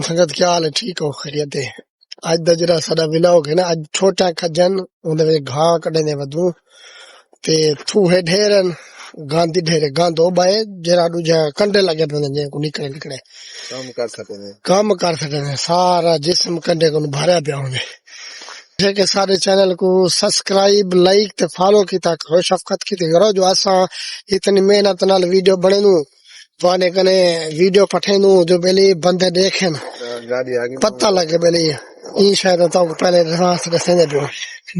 संगत क्या हाल है? ठीक हो? खैरियत है? अज दा जरा साडा व्लॉग है ना, अज छोटा खजन उहदे विच घाह कढने वधू ते थूहे ढेरन गांधी ढेरे गांधो बाए जरा दूजा कंडे लगे पे जे को निकले काम कर सकते हैं सारा जिस्म कंडे को भरया पिया होंगे जे के सारे चैनल को सब्सक्राइब लाइक ते फॉलो कीता करो शफकत की करो जो असा इतनी मेहनत नाल वीडियो बनेनू वाने कने वीडियो पठेनू जो पहले बंदे देखें पता लगे पहले ई शायद तो पहले रास रसेने पे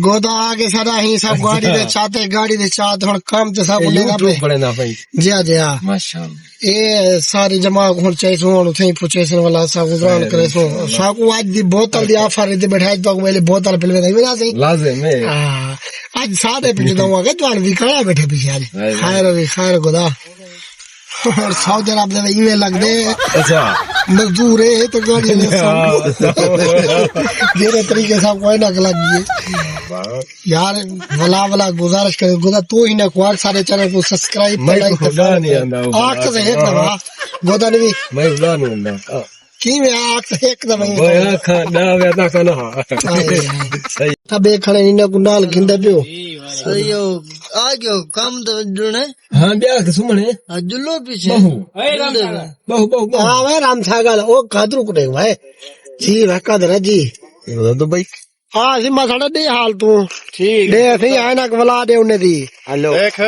गोदा आगे सारा ही सब गाड़ी दे चाहते हुन काम ते सब यूट्यूब बड़े ना भाई जी जी हां माशाल्लाह ए सारी जमा हुन चाहिए हुन उथे पूछेसन वाला सब गुजरान करे सो साकू आज दी बोतल दी ऑफर दे बैठाई तो पहले बोतल पिलवे नहीं ना सही लाजिम है हां आज सादे पे तो आगे तो भी खड़ा बैठे पीछे आज खैर गोदा और सऊदी अरब दे इवे लगदे अच्छा मजदूर है तो गाड़ी ने मेरे तरीके से कोई ना लगी यार वाला गुजारिश कर गोदा तू ही ना क्वार सारे चैनल को सब्सक्राइब लाइक नहीं आंदा आख से एक दफा गोदा ने भी मैं बुला नहीं आंदा की में आख से एक दफा बोया खाना वे ना खाना सही तबे खड़े इन को नाल गिंदे पियो सही हो आ गयो काम तो जुने हां ब्याह के सुमने जुल्लो पीछे बहु हां वे राम सागल ओ कादरू कुटे भाई जी वका दरा जी तो भाई हां सिमा साडा दे हाल तू ठीक दे सही आयना के बुला दे उन्ने दी हेलो देख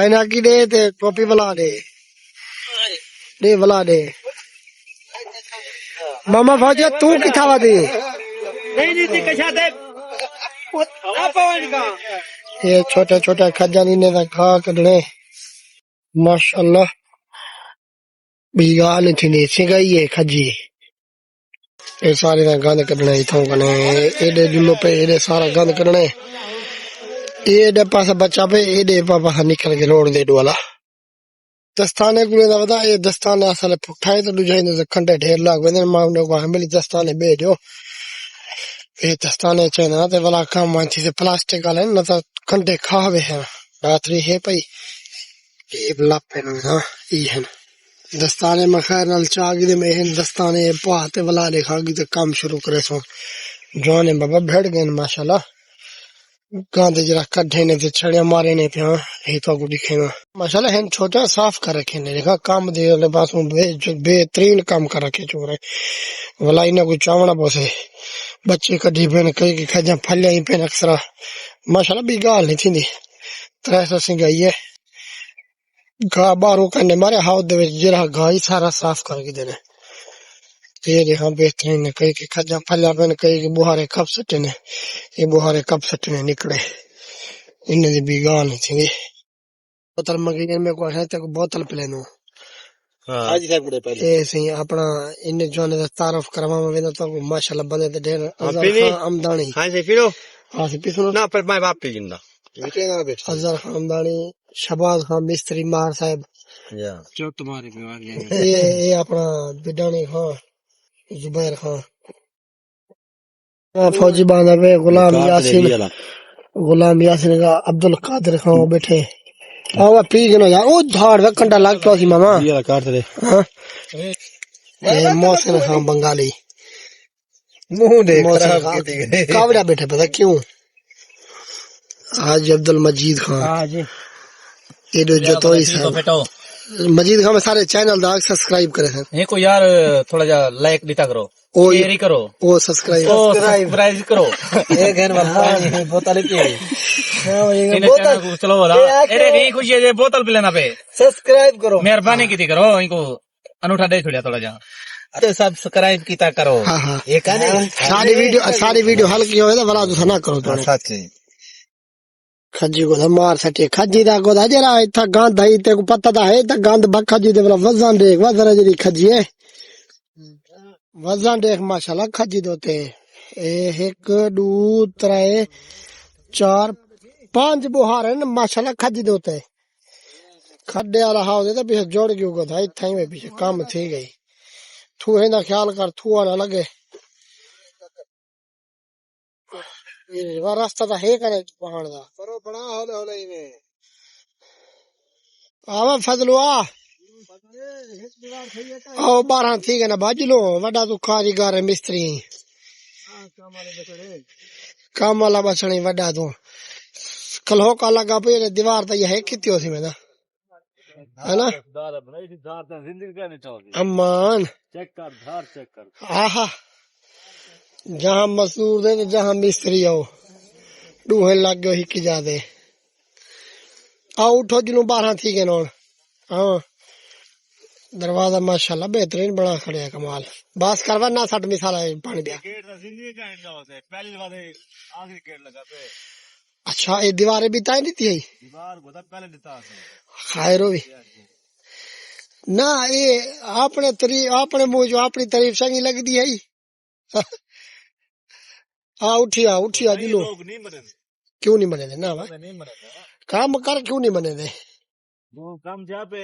आयना की दे ते टोपी बुला दे बुला दे मामा फौजी तू किथा वा दे नहीं दी कछा दे ये छोटे छोटे खजानी ने खा कढने माशाल्लाह बीगा नहीं थी सिगाई है खजी ये सारे ना गंद कढने इथों कने एडे जुल्लो पे एडे सारा गंद कढने एडे पास बच्चा पे एडे पापा निकल के रोड दे वाला दस्ताने गुले दा बता ये दस्ताने असल पुठाए तो दुजाई ने खंडे ढेर लाग वेने माउने को हमें दस्ताने बेजो ये दस्ताने चेना ते वाला काम मानती से प्लास्टिक वाले न तो खंडे खावे है रात्रि है पई ये लापे न हां ई है दस्ताने में खैर नल चागी दे में दस्ताने पाते वाला देखागी तो काम शुरू करे सो जाने बाबा भेड़ गए माशाल्लाह गांधे जरा कड्ढे ने ते छड़िया मारे ने पे हे तो को दिखेना माशाल्लाह हैं छोटा साफ कर रखे ने देखा काम दे वाले पासों बेहतरीन काम कर रखे चोरे वाला इना को चावना बोसे बच्चे कड्ढी पेन कई के खजा फल्या ही पेन अक्सर माशाल्लाह भी गाल नहीं थी 300 सिंगाई है गा बारो कने मारे हाउ दे जरा गाई सारा साफ करके देने ये देखा बेहतरीन कई के खजा फल्या पेन कई के बुहारे कब सटे ने ये बुहारे कब सटे ने निकले इन्ने दी भी गाल नहीं थी बोतल मंगी में को है तक बोतल पिलेनो आज से पूरे पहले ए सही अपना इन जोने दा तारुफ करवा में तो माशाल्लाह बने ते ढेर आमदनी हां से पिलो हां से पिसो ना पर मैं बाप पी जिंदा अजहर खानदानी शहबाज खान मिस्त्री मार साहब या जो तुम्हारे बीमार ये अपना बिडानी खान जुबैर खान फौजी बांधा पे गुलाम यासीन का अब्दुल कादिर खान बैठे आवा पी गनो यार ओ झाड़ वे कंडा लाग तो सी मामा ये काट दे हां ए मौसम खान बंगाली मुंह देख खराब की कावड़ा बैठे पता क्यों आज अब्दुल मजीद खान हां जी ये जो तो मजीद खान में सारे चैनल दा सब्सक्राइब करे हैं ये को यार थोड़ा जा लाइक दिता करो शेयर करो ओ सब्सक्राइब करो एक घन वाला बोतल की बोतल चलो वाला अरे नहीं खुशी है बोतल पिलाना पे सब्सक्राइब करो मेहरबानी की करो इनको अनूठा दे छोड़िया थोड़ा जा अरे सब्सक्राइब कीता करो हां ये कहने सारी वीडियो हल्की होए तो भला तो ना करो सच खजी को मार सटे खजी दा को जरा इथा गंद है ते को पता दा है त गंद बखा जी दे वजन देख वजन जरी खजी है वजन देख माशाल्लाह खजी दोते 1 2 3 4 5 बुहार है माशाल्लाह खजी दोते खड्डे वाला हाउ दे पीछे जोड़ गयो को था इथा ही पीछे काम थी गई थू है ना ख्याल कर थू ना लगे ये रास्ता तो है करे पहाड़ दा करो बड़ा हौले हौले में आवा फजलवा आओ 12 थी गए ना भज लो वड्डा तू कारीगर है मिस्त्री काम वाला बचने वड्डा तू कलो का लगा पे दीवार तो यह कितनी होती मैं है ना अम्मान आहा जहाँ मजदूर दे जहाँ मिस्त्री आओ डूहे लग गए ही की जादे आओ उठो जिनू 12 थी गए नौन हाँ दरवाजा माशाल्लाह बेहतरीन बड़ा खड़े है कमाल बस करवा ना 60 मिसाल पानी दिया अच्छा ये दीवारें भी ताई दी है खैर भी ना ये अपने मुंह जो अपनी तारीफ संगी लगती है हाँ उठिया दिलो क्यों नहीं बने दे ना काम कर क्यों नहीं बने दे वो काम जहाँ पे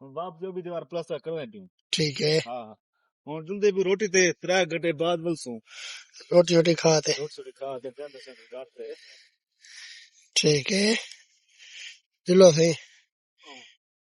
बाप जो भी दीवार प्लास्टर करवाए थी ठीक है हाँ और जुंदे भी रोटी थे 3 घंटे बाद बलसूं रोटी खाते रोटी खा के 10 घंटे ठीक है दिलो सही